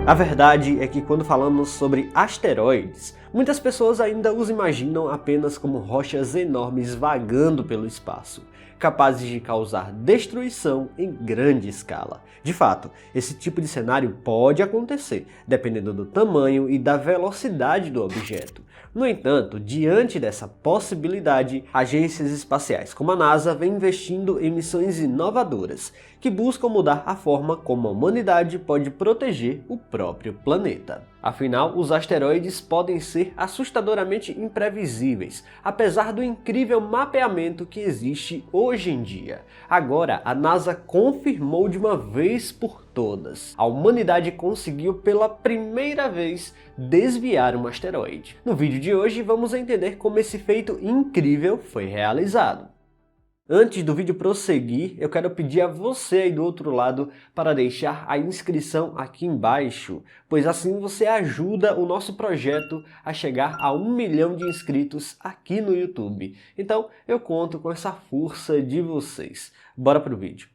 A verdade é que quando falamos sobre asteroides, muitas pessoas ainda os imaginam apenas como rochas enormes vagando pelo espaço, capazes de causar destruição em grande escala. De fato, esse tipo de cenário pode acontecer, dependendo do tamanho e da velocidade do objeto. No entanto, diante dessa possibilidade, agências espaciais como a NASA vêm investindo em missões inovadoras, que buscam mudar a forma como a humanidade pode proteger o próprio planeta. Afinal, os asteroides podem ser assustadoramente imprevisíveis, apesar do incrível mapeamento que existe hoje em dia. Agora, a NASA confirmou de uma vez por todas: a humanidade conseguiu pela primeira vez desviar um asteroide. No vídeo de hoje vamos entender como esse feito incrível foi realizado. Antes do vídeo prosseguir, eu quero pedir a você aí do outro lado para deixar a inscrição aqui embaixo, pois assim você ajuda o nosso projeto a chegar a 1 milhão de inscritos aqui no YouTube. Então eu conto com essa força de vocês. Bora pro vídeo.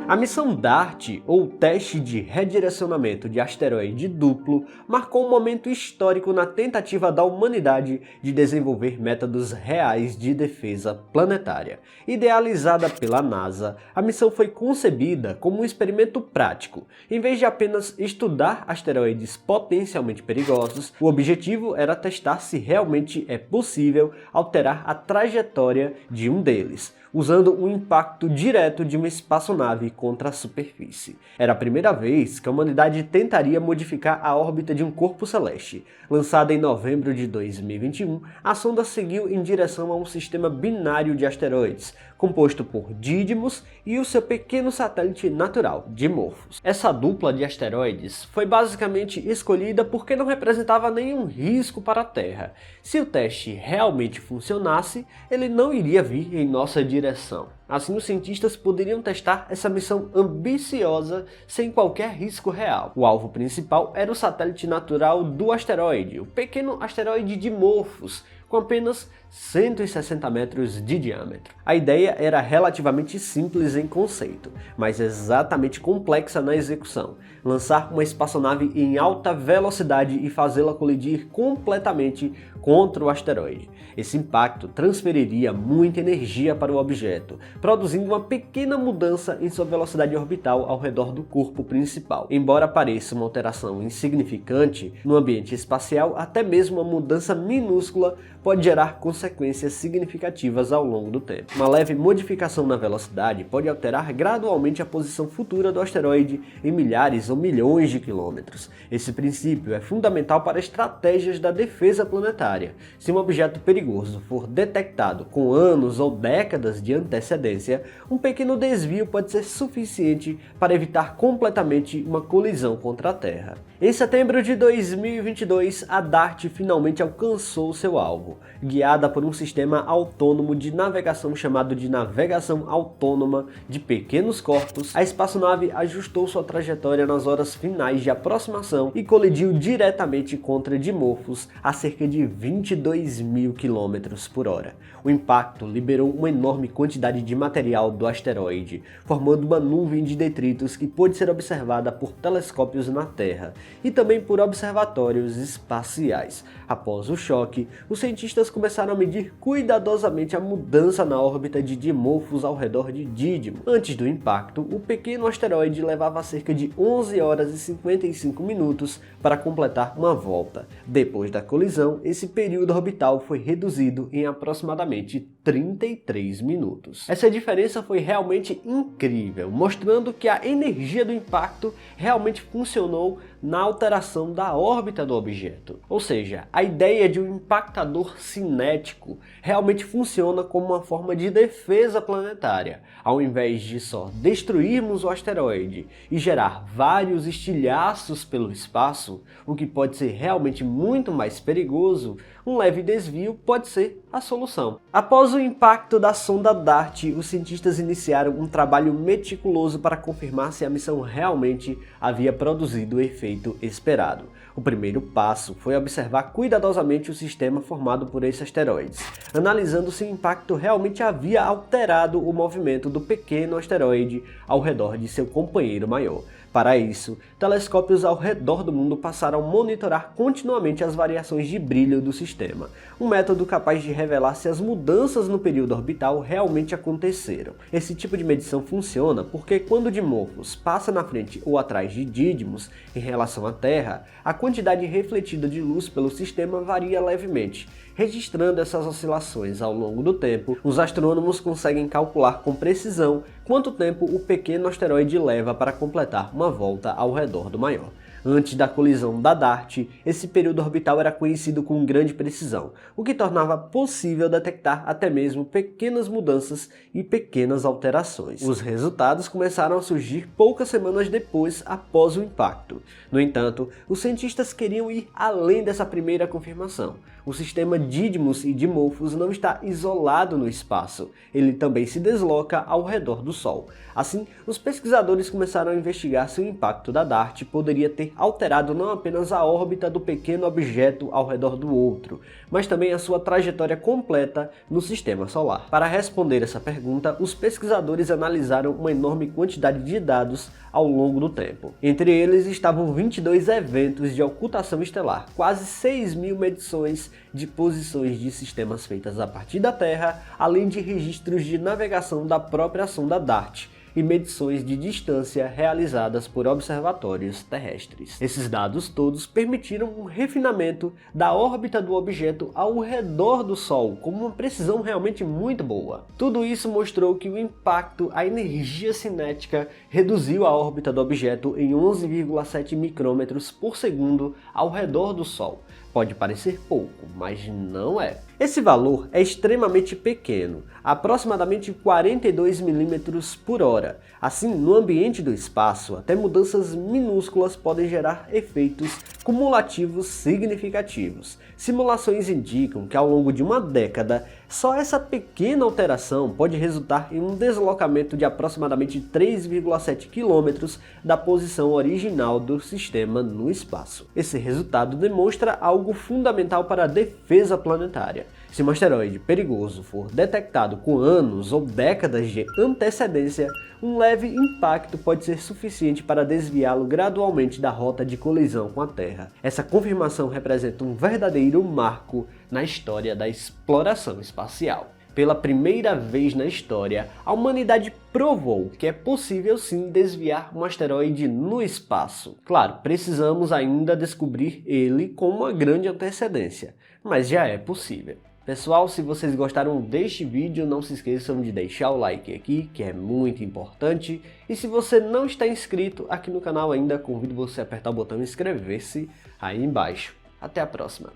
A missão DART, ou Teste de Redirecionamento de Asteroide Duplo, marcou um momento histórico na tentativa da humanidade de desenvolver métodos reais de defesa planetária. Idealizada pela NASA, a missão foi concebida como um experimento prático. Em vez de apenas estudar asteroides potencialmente perigosos, o objetivo era testar se realmente é possível alterar a trajetória de um deles, usando o impacto direto de uma espaçonave contra a superfície. Era a primeira vez que a humanidade tentaria modificar a órbita de um corpo celeste. Lançada em novembro de 2021, a sonda seguiu em direção a um sistema binário de asteroides, composto por Didymos e o seu pequeno satélite natural, Dimorphos. Essa dupla de asteroides foi basicamente escolhida porque não representava nenhum risco para a Terra. Se o teste realmente funcionasse, ele não iria vir em nossa direção. Assim, os cientistas poderiam testar essa missão ambiciosa sem qualquer risco real. O alvo principal era o satélite natural do asteroide, o pequeno asteroide Dimorphos, com apenas 160 metros de diâmetro. A ideia era relativamente simples em conceito, mas exatamente complexa na execução: lançar uma espaçonave em alta velocidade e fazê-la colidir completamente contra o asteroide. Esse impacto transferiria muita energia para o objeto, produzindo uma pequena mudança em sua velocidade orbital ao redor do corpo principal. Embora pareça uma alteração insignificante, no ambiente espacial, até mesmo uma mudança minúscula pode gerar consequências significativas ao longo do tempo. Uma leve modificação na velocidade pode alterar gradualmente a posição futura do asteroide em milhares ou milhões de quilômetros. Esse princípio é fundamental para estratégias da defesa planetária. Se um objeto perigoso for detectado com anos ou décadas de antecedência, um pequeno desvio pode ser suficiente para evitar completamente uma colisão contra a Terra. Em setembro de 2022, a DART finalmente alcançou seu alvo. Guiada por um sistema autônomo de navegação chamado de Navegação Autônoma de Pequenos Corpos, a espaçonave ajustou sua trajetória nas horas finais de aproximação e colidiu diretamente contra Dimorphos a cerca de 22.000 km/h. O impacto liberou uma enorme quantidade de material do asteroide, formando uma nuvem de detritos que pôde ser observada por telescópios na Terra e também por observatórios espaciais. Após o choque, os cientistas começaram a medir cuidadosamente a mudança na órbita de Dimorphos ao redor de Didymos. Antes do impacto, o pequeno asteroide levava cerca de 11 horas e 55 minutos para completar uma volta. Depois da colisão, esse período orbital foi reduzido em aproximadamente 33 minutos. Essa diferença foi realmente incrível, mostrando que a energia do impacto realmente funcionou na alteração da órbita do objeto. Ou seja, a ideia de um impactador cinético realmente funciona como uma forma de defesa planetária. Ao invés de só destruirmos o asteroide e gerar vários estilhaços pelo espaço, o que pode ser realmente muito mais perigoso, um leve desvio pode ser a solução. Após o impacto da sonda DART, os cientistas iniciaram um trabalho meticuloso para confirmar se a missão realmente havia produzido o efeito esperado. O primeiro passo foi observar cuidadosamente o sistema formado por esses asteroides, analisando se o impacto realmente havia alterado o movimento do pequeno asteroide ao redor de seu companheiro maior. Para isso, telescópios ao redor do mundo passaram a monitorar continuamente as variações de brilho do sistema, um método capaz de revelar se as mudanças no período orbital realmente aconteceram. Esse tipo de medição funciona porque quando Dimorphos passa na frente ou atrás de Didymos em relação à Terra, a quantidade refletida de luz pelo sistema varia levemente. Registrando essas oscilações ao longo do tempo, os astrônomos conseguem calcular com precisão quanto tempo o pequeno asteroide leva para completar uma volta ao redor do maior. Antes da colisão da DART, esse período orbital era conhecido com grande precisão, o que tornava possível detectar até mesmo pequenas mudanças e pequenas alterações. Os resultados começaram a surgir poucas semanas depois após o impacto. No entanto, os cientistas queriam ir além dessa primeira confirmação. O sistema Didymos e Dimorphos não está isolado no espaço, ele também se desloca ao redor do Sol. Assim, os pesquisadores começaram a investigar se o impacto da DART poderia ter alterado não apenas a órbita do pequeno objeto ao redor do outro, mas também a sua trajetória completa no sistema solar. Para responder essa pergunta, os pesquisadores analisaram uma enorme quantidade de dados ao longo do tempo. Entre eles estavam 22 eventos de ocultação estelar, quase 6.000 medições de posições de sistemas feitas a partir da Terra, além de registros de navegação da própria sonda DART, e medições de distância realizadas por observatórios terrestres. Esses dados todos permitiram um refinamento da órbita do objeto ao redor do Sol, com uma precisão realmente muito boa. Tudo isso mostrou que o impacto, a energia cinética, reduziu a órbita do objeto em 11,7 micrômetros por segundo ao redor do Sol. Pode parecer pouco, mas não é. Esse valor é extremamente pequeno, aproximadamente 42 milímetros por hora. Assim, no ambiente do espaço, até mudanças minúsculas podem gerar efeitos cumulativos significativos. Simulações indicam que ao longo de uma década, só essa pequena alteração pode resultar em um deslocamento de aproximadamente 3,7 km da posição original do sistema no espaço. Esse resultado demonstra algo fundamental para a defesa planetária. Se um asteroide perigoso for detectado com anos ou décadas de antecedência, um leve impacto pode ser suficiente para desviá-lo gradualmente da rota de colisão com a Terra. Essa confirmação representa um verdadeiro marco na história da exploração espacial. Pela primeira vez na história, a humanidade provou que é possível sim desviar um asteroide no espaço. Claro, precisamos ainda descobrir ele com uma grande antecedência, mas já é possível. Pessoal, se vocês gostaram deste vídeo, não se esqueçam de deixar o like aqui, que é muito importante. E se você não está inscrito aqui no canal ainda, convido você a apertar o botão inscrever-se aí embaixo. Até a próxima!